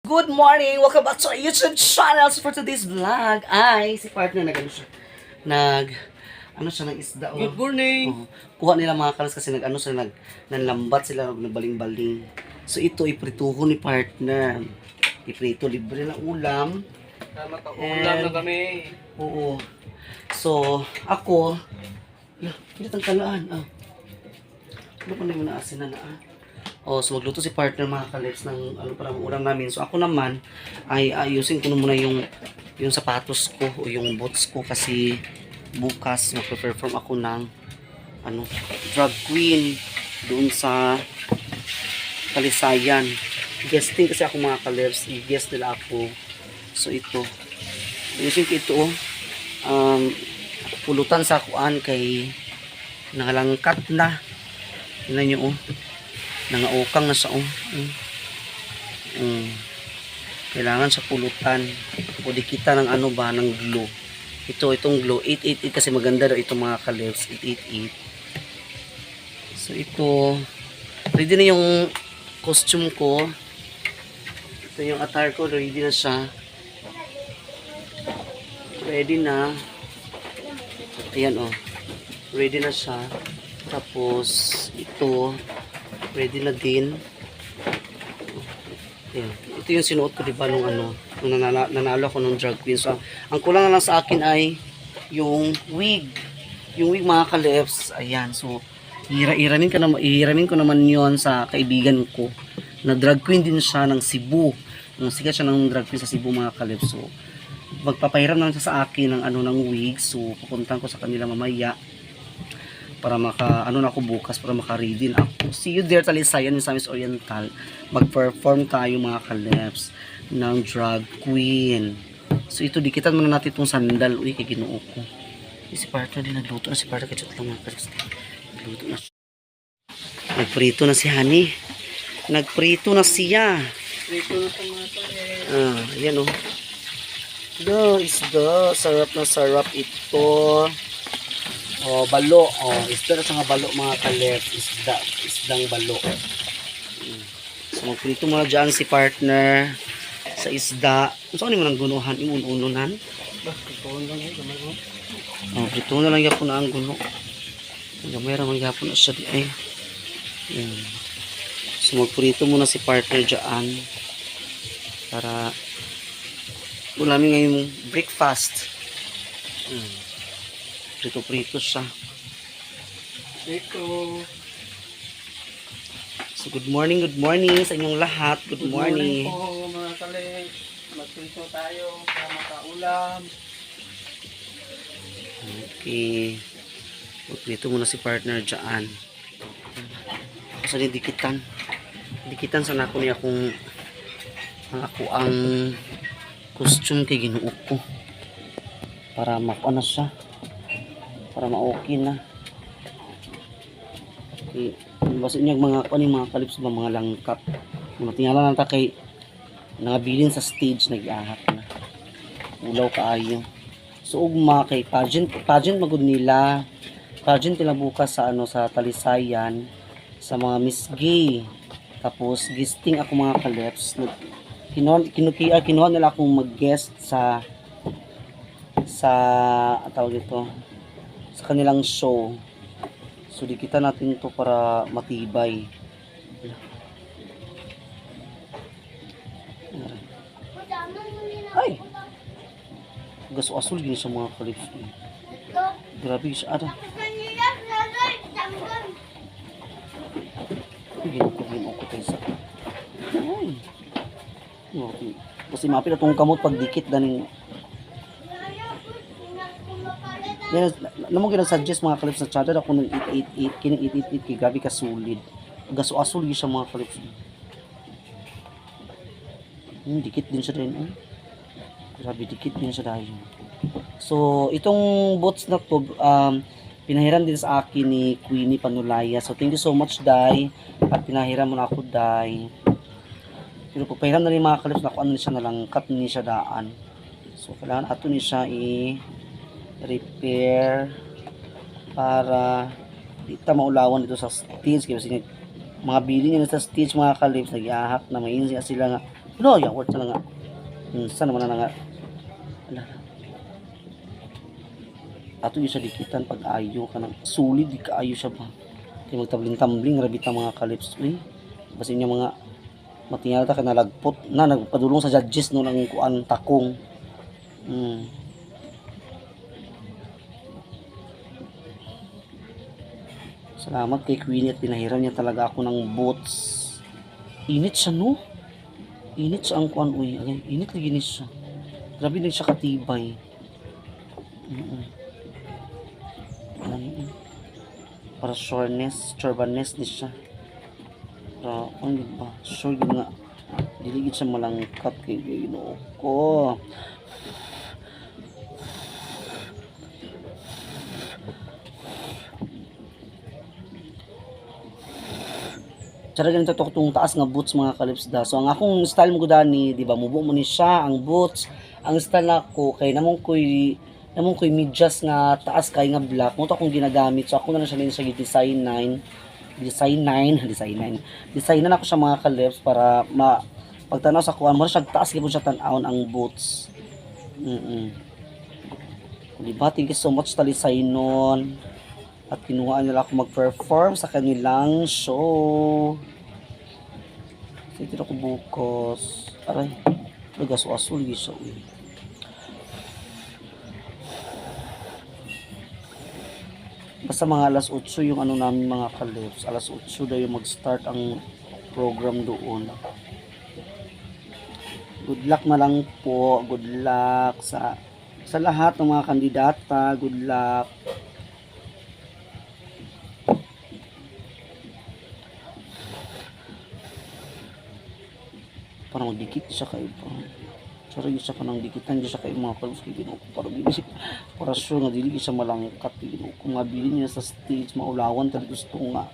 Good morning! Welcome back to our YouTube channel. So for today's vlog ay si partner nag-ano siya. Ano siya ng isda. Good morning! Oh, kuha nila mga kalas kasi nag-ano sila, nanlambat sila, nagbaling-baling. So ito iprituho ni partner. Iprito, libre ng ulam. Ulam na kami. Oo. So, ako, pinatang kalaan. Ano pa naman naasinan na Oh, so magluto si partner mga kalips ng ano para ulam namin. So ako naman ay ayusin ko na muna yung sapatos ko o yung boots ko kasi bukas magpe-perform ako ng ano, drag queen doon sa Talisayan. Guesting kasi ako mga kalips, i-guest nila ako. So ito. Ayusin ko ito pulutan sa kuan kay nangalangkat na. Tingnan niyo nangaukang na sa kailangan sa pulutan o di kita ng ano ba ng glue itong glue 888 kasi maganda daw itong mga kalips 888. So ito ready na yung costume ko, ito yung attire ko, ready na siya, ready na, ayan ready na siya. Tapos ito ready na din. Ayan. Ito yung sinuot ko diba nung nung nanalo ako ng drag queen. So ang kulang na lang sa akin ay yung wig. Yung wig mga kalips. Ayan. So ihiramin ko naman yon sa kaibigan ko na drag queen din siya ng Cebu. Sikat siya ng drag queen sa Cebu mga kalips. So magpapahiram lang siya sa akin ng ng wig. So pupuntahan ko sa kanila mamaya para na ako bukas para maka-ready na ako. See you there Talisayan sa Miss Oriental. Mag-perform tayo mga kalips ng drag queen. So ito dikitan muna natin itong sandal. Uy, kay Ginoo ko. Si partner din nagluto na si partner kay lang mga kalips. Nagluto na siya. Nagprito na si Honey. Nagprito na siya. Prito na sa mga pare. Ayan isda. Sarap na sarap ito. Balo. Isda na sa balo mga kalips. Isdang balo. So magprito muna dyan si partner sa isda. Saan mo nang gunuhan? Iun-ununan? Prito na lang yapon na ang guno. Gamay ramang yapon na siya di ay. So magprito muna si partner dyan para ulamin ngayong breakfast. Prito-prito siya. Prito. So good morning sa inyong lahat. Good morning. Good morning po mga kalips. Magprito tayo para makaulam. Okay. Magprito muna si partner dyan. Kasi dikitan. Dikitan sana ako niya kung ang costume kay Ginoo ko. Para makona siya. Para ma-okay na. Okay. Basta niya mga kalips ba mga langkap. Matingala lang ta kay nangabilin sa stage nag-ahak na. Ulaw kaayo. So ugma kay pageant magud nila. Pageant nila bukas sa sa Talisayan sa mga Miss Gay. Tapos guesting ako mga kalips. Kinuha nila akong mag-guest sa tawag ito sa kanilang show. So dikita natin to para matibay. Ay! Gaso-asul gini sa mga kalips. Grabe siya. Ginoo ko tayo sa. Ay! Okay. Kasi mapit na itong kamot pag dikit daning mo gina-suggest mga kalips na charger ako ng 888 kining 888 kay gabi ka solid gaso-asul yun sa mga kalips. Dikit din siya rin grabe dikit din siya dahil. So itong boots na to pinahiram din sa akin ni Queenie Panulaya. So thank you so much Day at pinahiram mo na ako Day. Pero papahiram na rin mga kalips na kung siya nalangkat ni siya daan. So kailangan ato ni siya repair para di ta maulawan dito sa stage kasi mga bili niya sa stage mga kalips, nag-iahak na mainsi sila nga. No, yung word sila nga. Saan naman na nga. Ala. Ato yung sa dikitan pag ayo ka ng sulit, di ka ayo siya ba. Kaya magtabling-tambling, rabit ang mga kalips. Uy, basta niya mga matingal ta ka nalagpot na nagpadulong sa judges no ng kuan takong. Salamat kay Queenie at pinahiram niya talaga ako ng boots. Init siya no? Init siya ang kuan uy. Init lagi ni siya. Grabe na siya katibay. Para sureness, chorbaness ni siya. Pero ano ba? Sure yun nga. Diligid siya malangkat kay Ginoo ko. Tsara ganito itong taas nga boots mga kalips da. So ang akong style mo gudani, di ba, mubo mo ni siya ang boots. Ang style nako kay namong koy medyas nga taas kay nga black. Mo to akong ginagamit. So ako na lang siya sa design 9. Design na ako sa mga kalips para pagtanaw sa kuan mo siya taas gyud siya tan-awon ang boots. Diba, thank you so much Talisaynon. At kinuha nila ako mag-perform sa kanilang show. Sige ako bukas. Aray, nagaso-aso lagi siya. Basta mga alas 8 yung ano namin mga kalips. Alas 8 daw yung mag-start ang program doon. Good luck na lang po. Good luck sa lahat ng mga kandidata. Good luck. Parang dikit siya kayo pa. Sorry siya pa nang dikitan siya kayo mga kalus kay Ginoo. Para sure nga dili siya malangkat kay Ginoo. Kung mabili niya sa stage maulawan tal gusto nga.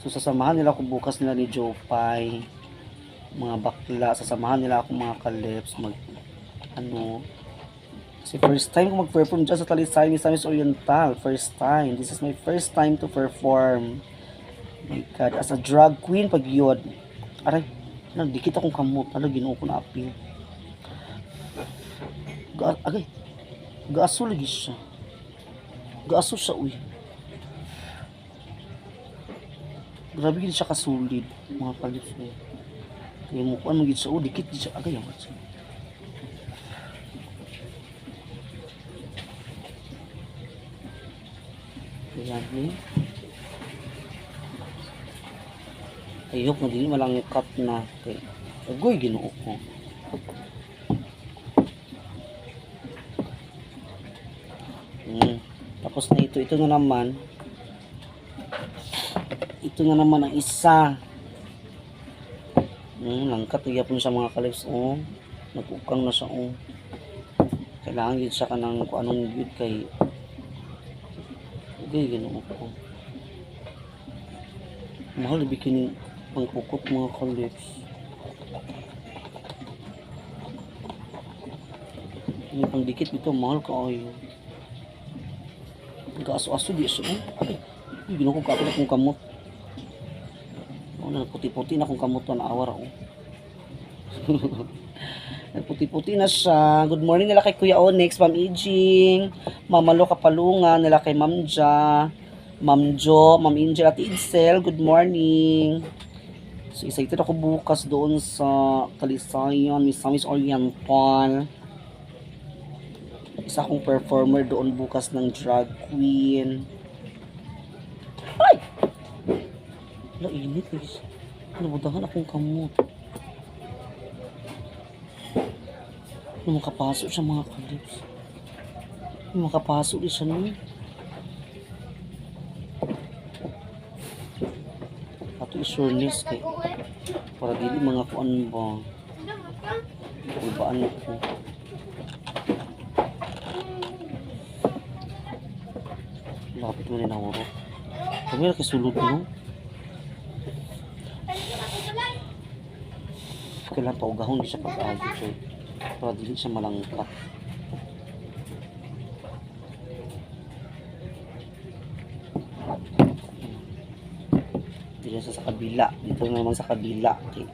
So sasamahan nila ako bukas nila ni Jopay. Mga bakla, sasamahan nila ako mga kalips kasi first time ko mag-perform dyan sa Talisay Misamis Oriental. First time. This is my first time to perform. My God, as a drag queen pag yun. Aray, nagdikit akong kamot. Ginoo ko na apil. Gaaso lagi siya. Gaaso siya, uy. Grabe gini siya kasulid. Mga kalips niya. Kaya mukhaan mo gini siya. Dikit gini siya. Ang siya. Ayan, eh. Ayok na din malangkat na kay agoy Ginoo ko. Tapos na ito na naman ang isa. Langkat gyapon sa mga kalips nagukang na siya kailangan gid siya kanang kung anong gid kay agoy Ginoo ko. Mahal bikin ang pukot mga kalips. Ini pang dikit ito, mahal ka ayo. Nag-aso-aso di siya. Ginoo ko kapit akong kamot. Nagputi-puti na akong kamot na awar ako. Nagputi-puti na siya. Good morning nila kay Kuya Onyx, Ma'am Ijing, Mamalo Kapalungan, nila kay Ma'am Ja, Ma'am Jo, Ma'am Angel at Idsel. Good morning. So excited ako bukas doon sa Talisayan Misamis Oriental. Isa akong performer doon bukas ng drag queen. Ay! Init guys. Nabudahan akong kamot. Makapasok siya mga kalips. Makapasok din siya nun. Ato isurnis kay para dili mga kuan ba ibaan ko. Lapit mo na waro. Kami na kasulod no. Kailan pa ugahon siya pag-agi so para dili siya malangkat. sa kabila. Dito naman sa kabila. Okay.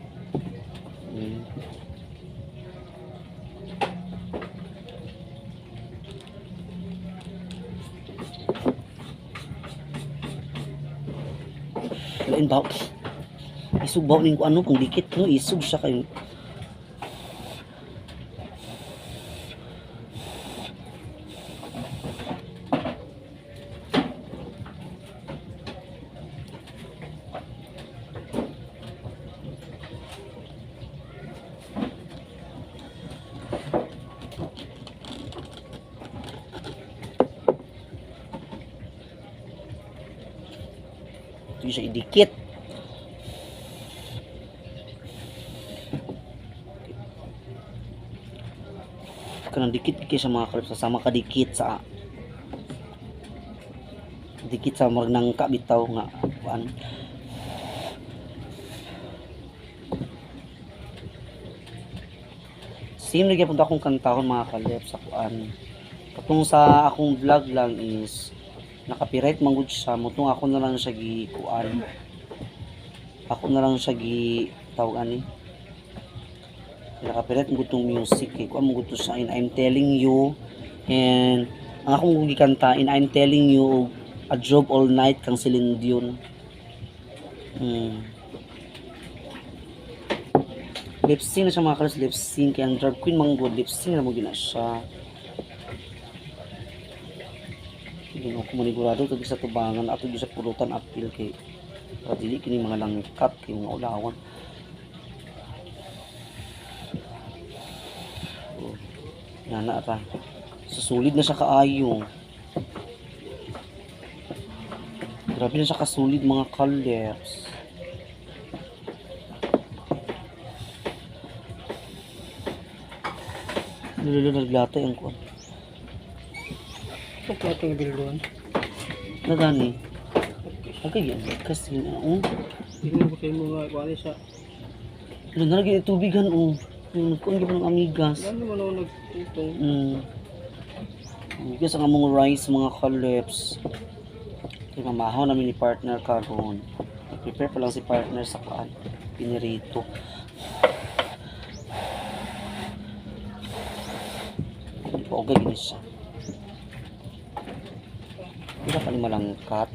Lain ba? Isug ba ning ano kung dikit no isug siya kayo. Ito siya idikit. Kanang dikit sa mga kalip sama ka dikit sa marnang kabitaw nga kuan. Same lagi punta akong kantahon mga kalip sa kuan. Katong sa akong vlog lang is naka-copyright man gud siya, mutong ako na lang siya gi-kuan. Ako na lang siya tawag ani. Naka-copyright mo gutong music eh. Kuan mo gusto siya in I'm telling you, and ang akong gikanta in I'm telling you a job all night kang Celine Dion. Lip sync na siya mga kalos, lip sync kaya ang drag queen man gud lip sync na mo gina siya. Hindi ko manigurado ito sa tubangan ato sa pulutan apil kay para dili kini mga langkat kay mga ulawan. Nana ra. Susulid na siya kaayo. Grabe na siya kasulid mga colors. Lulu naglata yung kuwan. Ito yung bilduan. Nagani. Okay yan. Kasi Hindi mo kayo mga kuha siya. nalagyan yung tubigan nagkuhan ka ng amigas. Gano'n naman ako nagtutong. Amigas ang among rice mga kalips. Kaya mamahaw namin ni partner karon. Prepare pa lang si partner sa kuan. Pinirito. Okay gini siya. Hindi pa ni malangkat.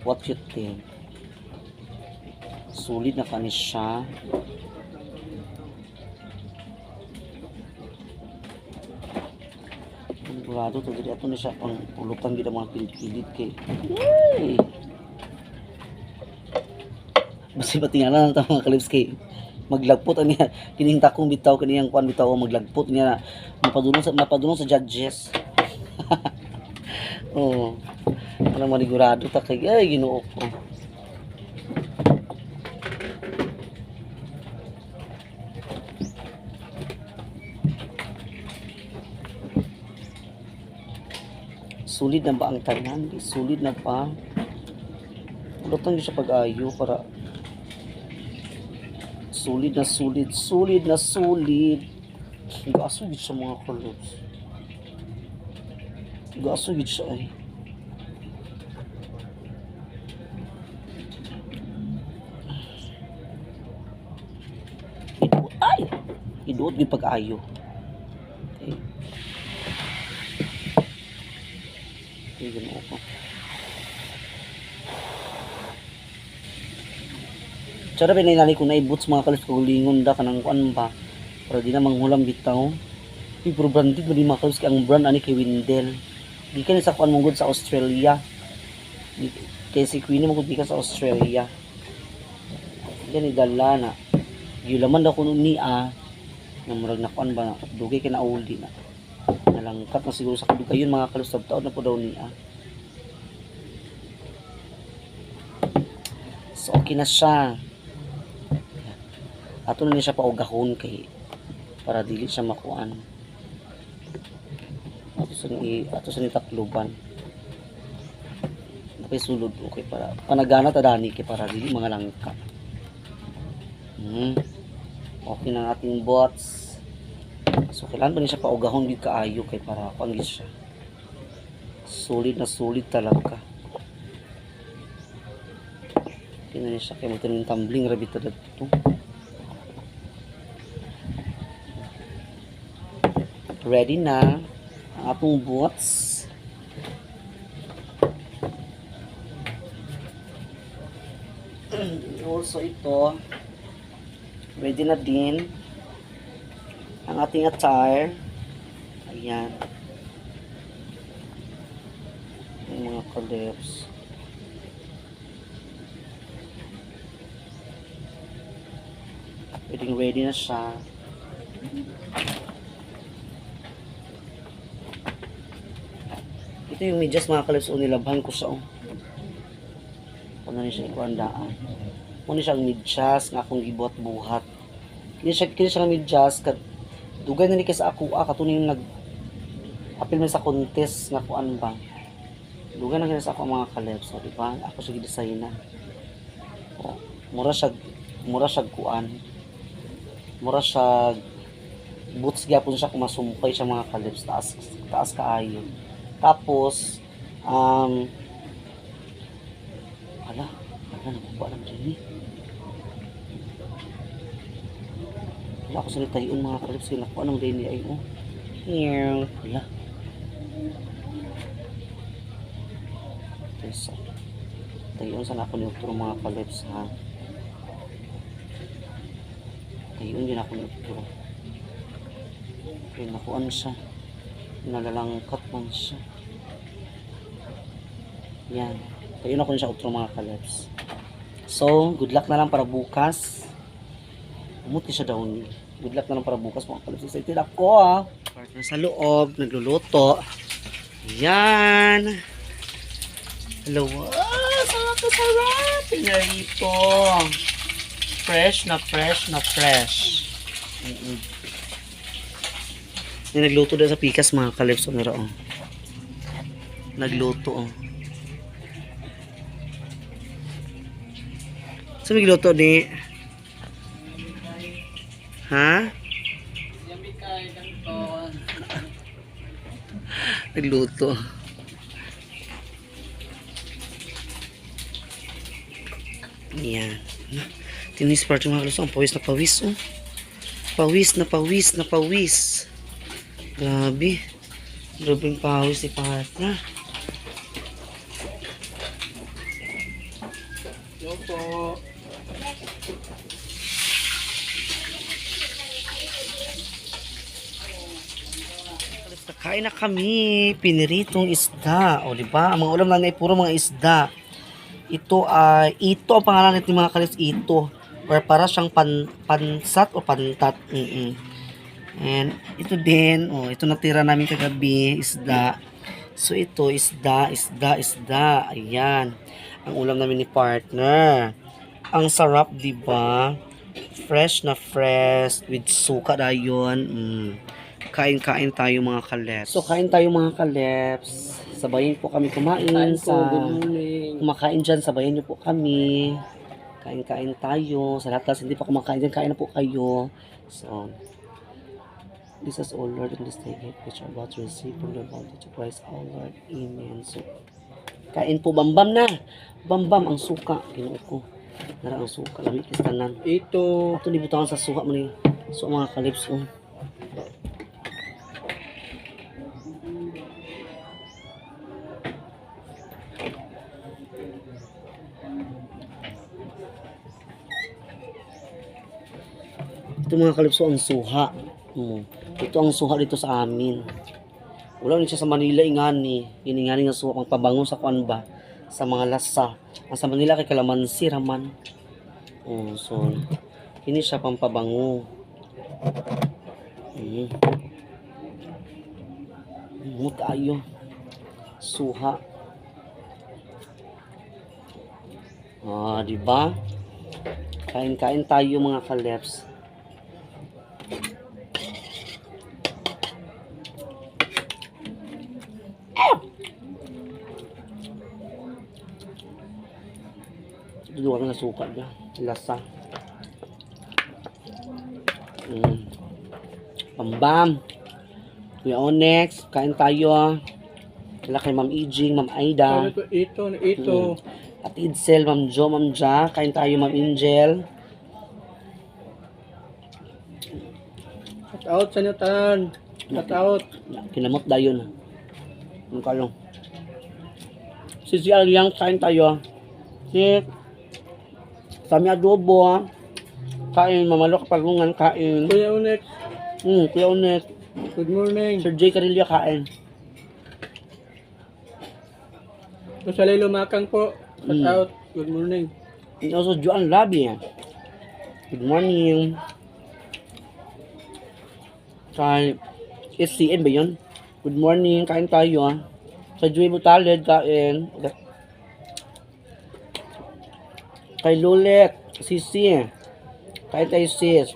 What you think? Sulit na kanis siya. Sigurado to diri ato na siya pang pulutan gid mga pilit-pilit kay. Yay! Basi patingala lang ta mga kalips kay maglagpot niya kining takong bitaw kaniyang kuan bitaw maglagpot niya mapadulong sa judges. Oh. Ano manigurado ta kay ay Ginoo ko. Sulit na ba ang tanan? Sulit na pa. Pulutan niyo siya pag-ayo para sulit na sulit. Sulit na sulit. Gasugid siya mga kalots. Gasugid siya ay. Ay! Iduot yung pag-ayo. Okay. Okay, Ginoo ko. Tsara pinay kung naiboots mga kalos kagulingon da kanang kuan ba para di na manghulam bitaw. Pero branded mo di mga kalos ang brand ani kay Windel. Di ka sa kuan mong sa Australia. Kay si Queenie mo di ka sa Australia. Yan idala na. Yulaman daw kuno niya na murag na kuan ba dugay kay nauli na. Nalangkat na siguro sa kadugayon mga kalos taon na po daw niya. So okay na siya. Ato na niya siya paugahon kay para dili siya makuan. Ato sa ni takluban. Napay sulod okay para panagana ta dani kay para dili mga langka. Okay na ang ating bots. So kailangan ba niya siya paugahon gid kaayo kay para kuan gid siya. Solid na solid talaga. Okay na siya. Kaya magtanong tumbling. Rabita na ito. Ready na ang atong bots. Also ito, ready na din ang ating attire. Ayan. Yung mga clips. Ready na siya. Ito yung medyas mga clips. Nilabhan ko siya. Kung na siya ikuandaan. Kung siyang medyas nga akong gibuhat buhat. Kini siya nga medyas. Dugay na ni sa ako. Katunin yung apil man sa contest nga kuan ba. Dugay na kaya sa ako mga clips. So, diba? Ako siya gidesign na. Mura siya kuan. Mura siya boots gyapon siya kung masumpay siya mga clips. Taas kaayo. Tapos, nakuha lang dyan eh. Wala ako sa tayon mga clips. Nakuha lang dyan eh. Ay, oh. Wala. So, tayon sana ako niluturo mga clips ha. Tayon din ako niluturo. Okay, nakuha siya. Nalalangkat man siya. Yan. Tayon ako siya utro mga clips. So, good luck na lang para bukas. Umuti siya daw ni. Good luck na lang para bukas mga clips. Excited ako ha. Partner sa loob, nagluluto. Yan. Hello. Sarap na sarap. Tingnan ito. Fresh na fresh na fresh. Nagluto daw sa pikas mga clips. Nagluto oh. So, nagluto ni? Ha? Nagluto. Yan. Tinis part yung mga kaluso. Ang pawis na pawis. Oh. Pawis na pawis na pawis. Grabe. Grabing pawis ni partner. Yo po. Kain na kami. Piniritong isda. O, diba? Ang mga ulam lang ay puro mga isda. Ito ay, ito ang pangalan natin mga kalis, ito. Or para siyang pansat o pantat. And ito din, ito natira namin kagabi, isda. So ito, isda. Ayan. Ang ulam namin ni partner. Ang sarap, diba? Fresh na fresh with suka dayon. Kain-kain tayo mga kaleps. So kain tayo mga kaleps. Sabayin po kami kumain kumakain dyan, sabayan niyo po kami. Kain-kain tayo. Sa lahat hindi pa kumakain dyan, kain na po kayo. So, this is all Lord in this day which are about to receive from the bounty to Christ our Lord. Amen. So, kain po, bambam na. Bambam ang suka. Kinuha ko. Nara ang suka. Lamig kistanan. Ito. Ito libutangan sa suka mo ni. So, mga kalips. Ito mga kalipso ang suha. Ito ang suha dito sa amin. Wala rin siya sa Manila ingani. Ingani nga suha pang pabango sa kuan ba sa mga lasa. Ang sa Manila kay kalamansi raman. So ini siya pang pabango. Tayo. Suha. Di ba? Kain-kain tayo mga kaleps. Dito kami nasuka niya. Lasa. Pambam. Kuya Onyx. Kain tayo. Wala kay Ma'am Ijing, Ma'am Aida. Ito. At Idsel, Ma'am Jo, Ma'am Ja. Kain tayo, Ma'am Angel. Shout out sa Newton. Shout out. Kinamot dayon. Ang kalong. Si Aliang, kain tayo. Si Sami Adobo. Kain, Mamalo Kapagungan, kain. Kuya Unex. Kuya Unet. Good morning. Sir J. Carillo, kain. Rosalay Lumakang po. Shout out. Good morning. And also, Joan Labi. Good morning. Kay SCN ba yun? Good morning, kain tayo. Sa Joy Butaled, kain. Kay Lulet, Sisi. Kain tayo, sis.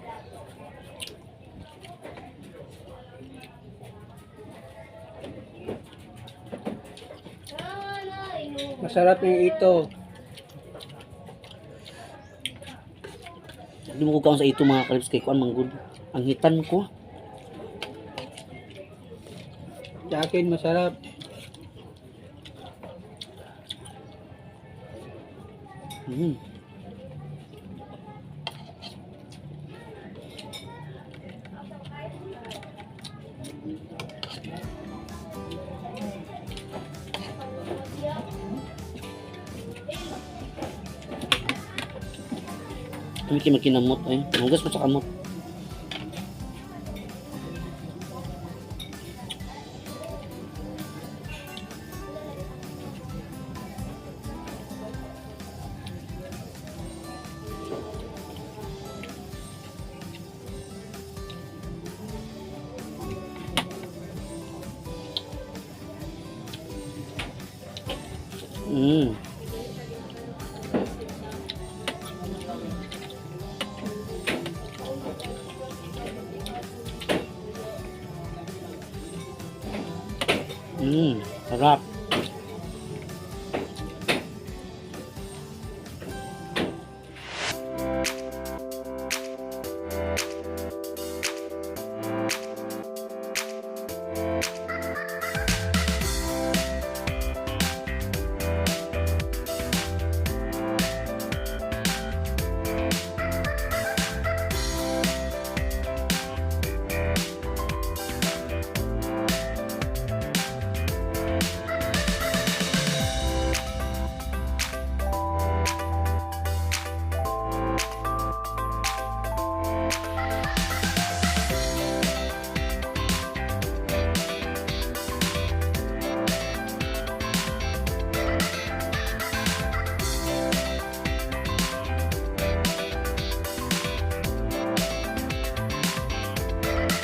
Masarap yung ito. Hindi mo ko kaon sa ito mga kalips kay kuan manggod. Ang hitan ko. Sa akin masarap. Mm. Kami kayo magkinamot ay. Hugas mo sa kamot. Mm. Sarap.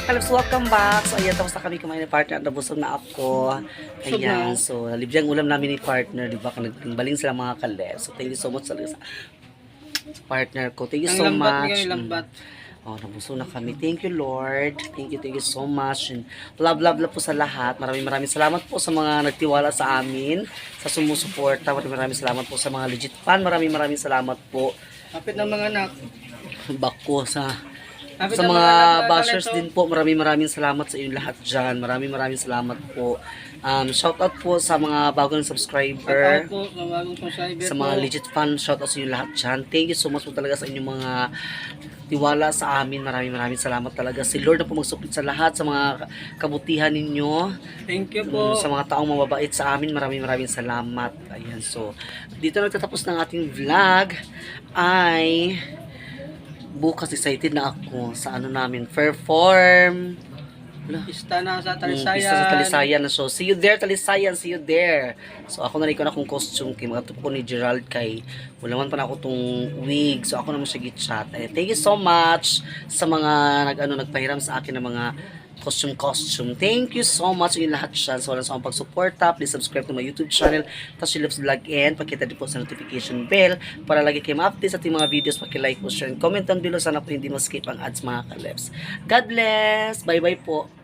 Hello, so welcome back. So, ayan, tapos na kami kumain ni partner at nabusog na ako. Ayan, so, libyang ulam namin ni partner, di ba? Nagbaling sila mga kalep. So, thank you so much sa partner ko. Thank you so much. Oh, nabusog na kami. Thank you, Lord. Thank you so much. And love po sa lahat. Maraming salamat po sa mga nagtiwala sa amin, sa sumusuporta. Maraming salamat po sa mga legit fan. Maraming salamat po. Kapit ng mga anak. Bako sa mga bashers din po, maraming salamat sa inyo lahat dyan. Maraming salamat po. Shoutout po sa mga bagong subscriber. Shoutout po sa bagong subscriber Sa mga legit fan, shoutout sa inyo lahat dyan. Thank you so much po talaga sa inyong mga tiwala sa amin. Maraming salamat talaga. Si Lord na po magsuplit sa lahat, sa mga kabutihan ninyo. Thank you po. Sa mga taong mababait sa amin, maraming salamat. Ayan, so, dito nagtatapos ng ating vlog. Bukas excited na ako sa ano namin, perform. Pista na sa Talisayan. Pista sa Talisayan na show. See you there, Talisayan. See you there. So, ako na rin ko na akong costume kay mga tupo ni Gerald kay wala man pa na ako tong wig. So, ako naman siya gitchat. Thank you so much sa mga nagpahiram sa akin ng mga costume. Thank you so much yung lahat siya. So, wala sa akong pagsuporta. Please subscribe to my YouTube channel, Tashy Loves Vlog, and pakita din po sa notification bell para lagi kayo ma-update sa ating mga videos. Paki-like po, share, and comment down below. Sana po hindi ma-skip ang ads mga kaleps. God bless! Bye-bye po!